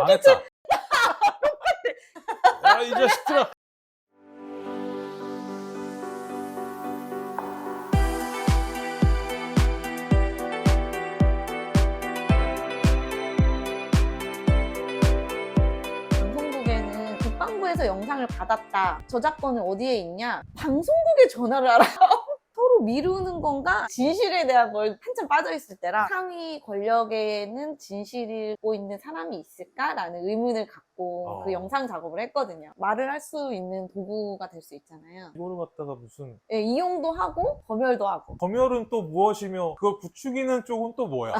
망했다. 야, 이 자식들아. 방송국에는 국방부에서 영상을 받았다. 저작권은 어디에 있냐? 방송국에 전화를 하라. 서로 미루는 건가? 진실에 대한 걸 한참 빠져있을 때라 상위 권력에는 진실을 갖고 있는 사람이 있을까라는 의문을 갖고 그 영상 작업을 했거든요. 말을 할 수 있는 도구가 될 수 있잖아요. 이거를 갖다가 무슨 예, 이용도 하고 검열도 하고. 검열은 또 무엇이며 그걸 부추기는 쪽은 또 뭐야?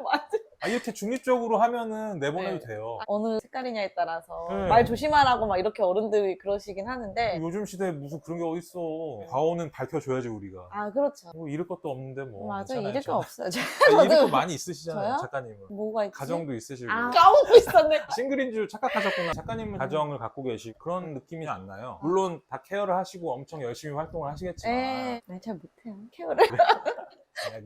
맞아. 이렇게 중립적으로 하면은 내보내도 네. 돼요. 어느 색깔이냐에 따라서 네. 말 조심하라고 막 이렇게 어른들이 그러시긴 하는데 요즘 시대에 무슨 그런 게 어딨어. 과오는 밝혀줘야지 우리가. 아 그렇죠. 뭐 잃을 것도 없는데 뭐. 맞아, 괜찮아요. 잃을 거 없어요. 아니, 잃을 거 많이 있으시잖아요. 저요? 작가님은. 뭐가 있지? 가정도 있으시고. 아, 까먹고 있었네. 싱글인 줄 착각하셨구나. 작가님은 가정을 갖고 계시고 그런 느낌이 안 나요. 물론 다 케어를 하시고 엄청 열심히 활동을 하시겠지만 네, 잘 못해요. 케어를.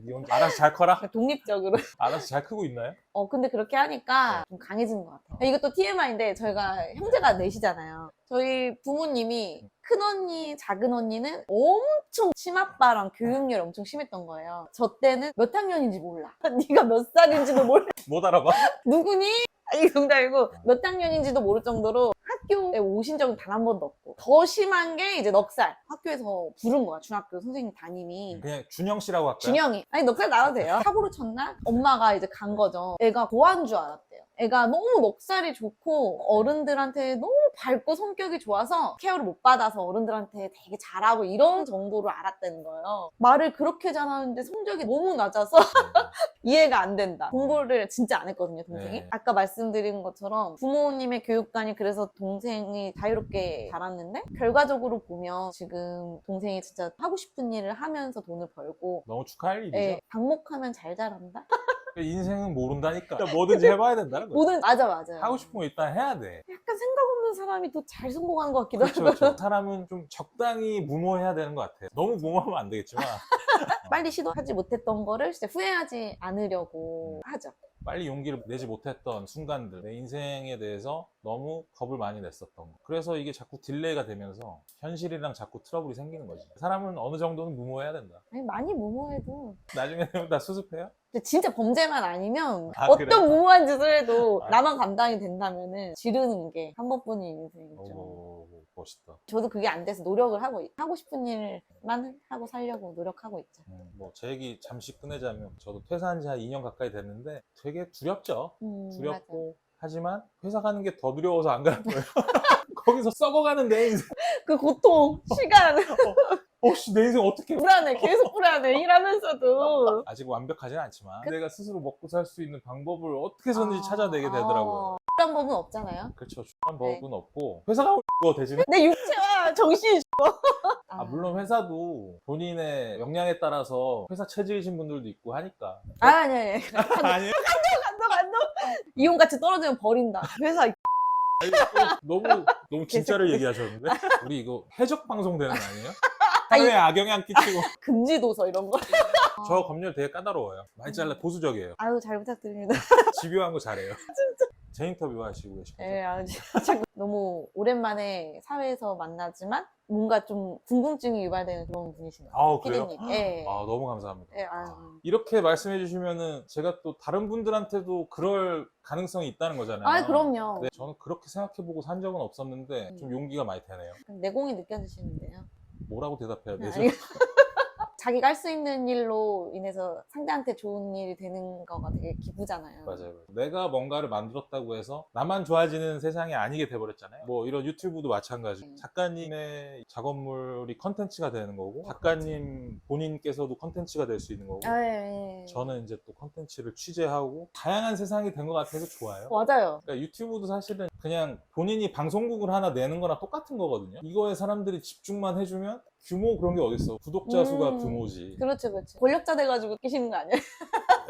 네 혼자 알아서 잘 커라? 독립적으로. 알아서 잘 크고 있나요? 근데 그렇게 하니까 좀 강해지는 것 같아요. 이것도 TMI인데 저희가 형제가 넷이잖아요. 저희 부모님이 큰 언니, 작은 언니는 엄청 치맛바람, 교육열이 엄청 심했던 거예요. 저 때는 몇 학년인지 몰라. 네가 몇 살인지도 몰라. 못 알아봐? 누구니? 이 농담이고 몇 학년인지도 모를 정도로 학교에 오신 적은 단 한 번도 없고 더 심한 게 이제 넉살 학교에서 부른 거야. 중학교 선생님 담임이 그냥 준영 씨라고 할까요? 준영이 아니 넉살 나와도 돼요. 사고를 쳤나? 엄마가 이제 간 거죠. 애가 고아인 줄 알았대요. 애가 너무 넉살이 좋고 어른들한테 너무 밝고 성격이 좋아서 케어를 못 받아서 어른들한테 되게 잘하고 이런 정도로 알았다는 거예요. 말을 그렇게 잘하는데 성적이 너무 낮아서 이해가 안 된다. 공부를 진짜 안 했거든요, 동생이. 네. 아까 말씀드린 것처럼 부모님의 교육관이 그래서 동생이 자유롭게 자랐는데 결과적으로 보면 지금 동생이 진짜 하고 싶은 일을 하면서 돈을 벌고 너무 축하할 일이죠. 예, 방목하면 잘 자란다? 인생은 모른다니까. 뭐든지 해봐야 된다는 거죠. 뭐든 맞아요. 하고 싶은 거 일단 해야 돼. 약간 생각 없는 사람이 또 잘 성공하는 것 같기도 그렇죠, 하고 그렇죠. 사람은 좀 적당히 무모해야 되는 것 같아요. 너무 무모하면 안 되겠지만 빨리 시도하지 못했던 거를 진짜 후회하지 않으려고 하죠. 빨리 용기를 내지 못했던 순간들, 내 인생에 대해서 너무 겁을 많이 냈었던 거. 그래서 이게 자꾸 딜레이가 되면서 현실이랑 자꾸 트러블이 생기는 거지. 사람은 어느 정도는 무모해야 된다. 아니, 많이 무모해도 나중에 되면 다 수습해요? 근데 진짜 범죄만 아니면 아, 어떤 그래요? 무모한 짓을 해도 아. 나만 감당이 된다면은 지르는 게 한 번뿐인 인생이죠. 오, 멋있다. 저도 그게 안 돼서 노력을 하고 싶은 일만 하고 살려고 노력하고 있죠. 뭐 제 얘기 잠시 꺼내자면 저도 퇴사한 지 한 2년 가까이 됐는데 되게 두렵죠. 맞아. 두렵고 하지만 회사 가는 게 더 두려워서 안 가는 거예요. 거기서 썩어가는 내 인생. 그 고통, 시간, 혹시 내 인생 어떻게 불안해, 계속 불안해, 일하면서도. 아직 완벽하진 않지만 내가 스스로 먹고 살 수 있는 방법을 어떻게 해서든지 찾아내게 되더라고요. 방법은 없잖아요. 그렇죠. 중요한 법은 없고 회사가 거 대신에 내 육체와 정신이 물론 회사도 본인의 역량에 따라서 회사 체질이신 분들도 있고 하니까. 아니. 아니에요? 간도. 이혼같이 떨어지면 버린다. 회사 너무 진짜를 얘기하셨는데 우리 이거 해적 방송 되는 거 아니에요? 사회에 악영향 끼치고. 금지 도서 이런 거. 저 검열 되게 까다로워요. 많이 잘라 보수적이에요. 아유, 잘 부탁드립니다. 집요한 거 잘해요. 제 인터뷰 하시고 계시고. 네, 진짜 너무 오랜만에 사회에서 만나지만 뭔가 좀 궁금증이 유발되는 그런 분이신 것 같아요. 아, 그래요? 피디님. 네. 너무 감사합니다. 네, 이렇게 말씀해 주시면은 제가 또 다른 분들한테도 그럴 가능성이 있다는 거잖아요. 그럼요. 네, 저는 그렇게 생각해보고 산 적은 없었는데 좀 용기가 많이 되네요. 내공이 느껴지시는데요. 뭐라고 대답해야 되죠? 아니, 자기가 할 수 있는 일로 인해서 상대한테 좋은 일이 되는 거가 되게 기쁘잖아요. 맞아요. 내가 뭔가를 만들었다고 해서 나만 좋아지는 세상이 아니게 돼버렸잖아요. 뭐 이런 유튜브도 마찬가지. 작가님의 작업물이 컨텐츠가 되는 거고 작가님 본인께서도 컨텐츠가 될 수 있는 거고 네. 저는 이제 또 컨텐츠를 취재하고 다양한 세상이 된 것 같아서 좋아요. 맞아요. 그러니까 유튜브도 사실은 그냥 본인이 방송국을 하나 내는 거랑 똑같은 거거든요. 이거에 사람들이 집중만 해주면 규모 그런 게 어딨어. 구독자 수가 규모지. 그렇죠. 권력자 돼가지고 끼시는 거 아니에요?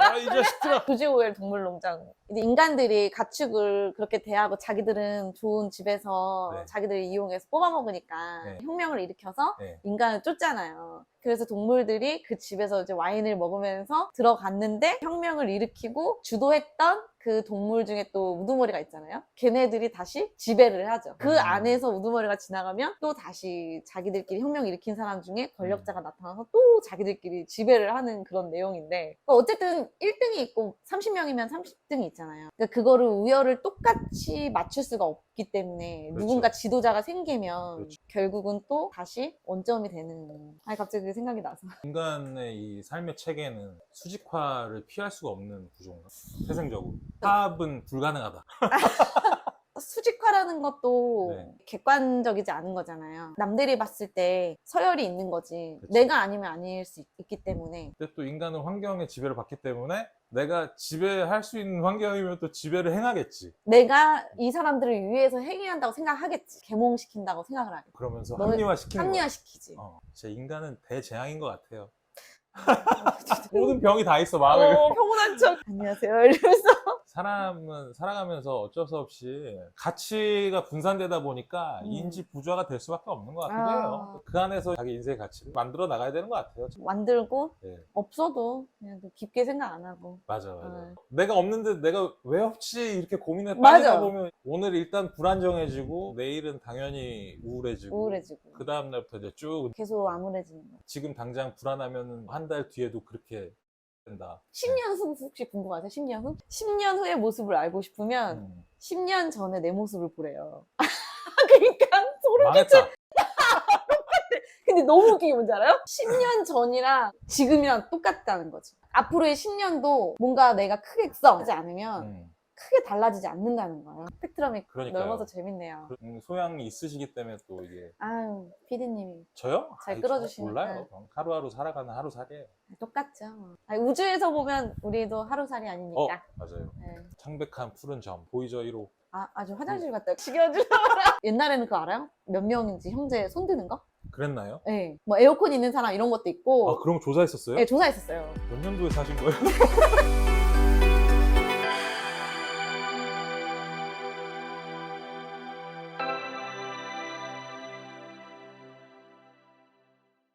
야, 이 자식들아! 조지오웰 동물농장. 이제 인간들이 가축을 그렇게 대하고 자기들은 좋은 집에서 네. 자기들이 이용해서 뽑아먹으니까 네. 혁명을 일으켜서 네. 인간을 쫓잖아요. 그래서 동물들이 그 집에서 이제 와인을 먹으면서 들어갔는데 혁명을 일으키고 주도했던 그 동물 중에 또 우두머리가 있잖아요. 걔네들이 다시 지배를 하죠. 그 안에서 우두머리가 지나가면 또 다시 자기들끼리 혁명 일으킨 사람 중에 권력자가 나타나서 또 자기들끼리 지배를 하는 그런 내용인데, 그러니까 어쨌든 1등이 있고 30명이면 30등이 있잖아요. 그러니까 그거를 우열을 똑같이 맞출 수가 없기 때문에 그렇죠. 누군가 지도자가 생기면 그렇죠. 결국은 또 다시 원점이 되는. 아니 갑자기 그게 생각이 나서. 인간의 이 삶의 체계는 수직화를 피할 수가 없는 구조인가? 태생적으로. 타압은 불가능하다. 수직화라는 것도 네. 객관적이지 않은 거잖아요. 남들이 봤을 때 서열이 있는 거지. 그치. 내가 아니면 아닐 수 있기 때문에. 근데 또 인간은 환경의 지배를 받기 때문에 내가 지배할 수 있는 환경이면 또 지배를 행하겠지. 내가 이 사람들을 위해서 행해야 한다고 생각하겠지. 계몽시킨다고 생각을 하겠지. 그러면서 너를 합리화시키는 거야. 합리화시키지. 진짜 인간은 대재앙인 것 같아요. 모든 병이 다 있어, 마음에. 평온한 척. 안녕하세요. 이러면서. 사람은 살아가면서 어쩔 수 없이 가치가 분산되다 보니까 인지 부조화가 될 수밖에 없는 것 같기도 해요. 그 안에서 자기 인생의 가치를 만들어 나가야 되는 것 같아요. 만들고 네. 없어도 그냥 깊게 생각 안 하고. 맞아. 네. 내가 없는데 내가 왜 없지 이렇게 고민에 맞아. 빠지다 보면 오늘 일단 불안정해지고 내일은 당연히 우울해지고 우울해지고. 그 다음날부터 이제 쭉 계속 암울해지는 거. 지금 당장 불안하면 한 달 뒤에도 그렇게 된다. 10년 후 혹시 궁금하세요? 10년 후? 10년 후의 모습을 알고 싶으면 10년 전에 내 모습을 보래요. 그러니까 소름 끼쳐. 망했다. 근데 너무 웃긴 게 뭔지 알아요? 10년 전이랑 지금이랑 똑같다는 거지. 앞으로의 10년도 뭔가 내가 크게 하지 않으면 크게 달라지지 않는다는 거예요. 스펙트럼이 그러니까요. 넓어서 재밌네요. 소양이 있으시기 때문에 또 이게 아유, 피디님이 저요? 잘 아이, 끌어주시니까. 몰라요. 하루하루 살아가는 하루살이에요. 똑같죠. 아니, 우주에서 보면 우리도 하루살이 아니니까. 맞아요. 네. 창백한 푸른 점 보이죠 1호. 아주 화장실 갔다 지겨워져. 옛날에는 그거 알아요? 몇 명인지 형제 손드는 거? 그랬나요? 네. 뭐 에어컨 있는 사람 이런 것도 있고. 그럼 조사했었어요? 네, 조사했었어요. 몇 년도에 사신 거예요?